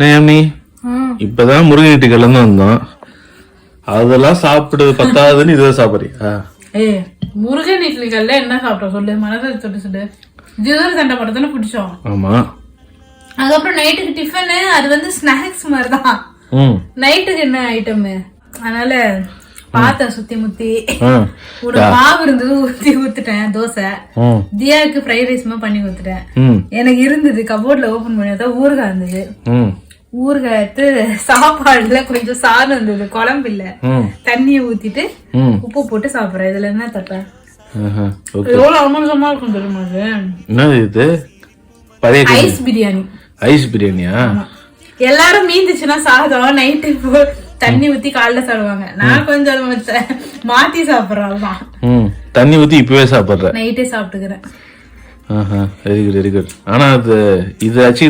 நீ இப்பதான் முருகன் வீட்டுக்கு இருந்து வந்தோம். அதெல்லாம் சாப்பிடுறது பத்தாதுன்னு இதை சாப்பிடுறியா? முருகன் இட்லிகள்ல என்ன சாப்பிட்டோம் சொல்லு, மனதை தொட்டு சொல்லு. ஜீவர் சண்டை படத்தானே பிடிச்சோம். ஆமா. அதுக்கப்புறம் நைட்டுக்கு டிஃபனு அது வந்து ஸ்நாக்ஸ் மாதிரிதான். நைட்டுக்கு என்ன ஐட்டம் அதனால பார்த்தேன் சுத்தி முத்தி. ஒரு மாவு இருந்தது ஊத்திட்டேன் தோசை. தியாவுக்கு ஃப்ரைட் ரைஸ் பண்ணி கொடுத்துட்டேன். எனக்கு இருந்தது கபோர்ட்ல ஓபன் பண்ணி ஊறுகாய் இருந்தது. ஊறுகாய் எடுத்து சாப்பாடுல கொஞ்சம் சாதம் இருந்தது, குழம்பு இல்ல. தண்ணிய ஊத்திட்டு உப்பு போட்டு சாப்பிடுறேன். இதுல என்ன தப்ப? எவ்வளவு அமோசமா இருக்கும் தெரியுமா? இது ஐஸ் பிரியாணி. ஐஸ் பிரியாணியா? எல்லாரும் மீந்துச்சுன்னா சாதம் நைட்டு தண்ணி ஊத்தி காலைல சாப்பிடுவாங்க. நான் கொஞ்சம் மாத்தி சாப்பிடுறேன். தண்ணி ஊத்தி இப்பவே சாப்பிடுறேன், நைட்டே சாப்பிட்டுக்கிறேன். Very good very good. ஆனா அது இது ஆக்சுவலி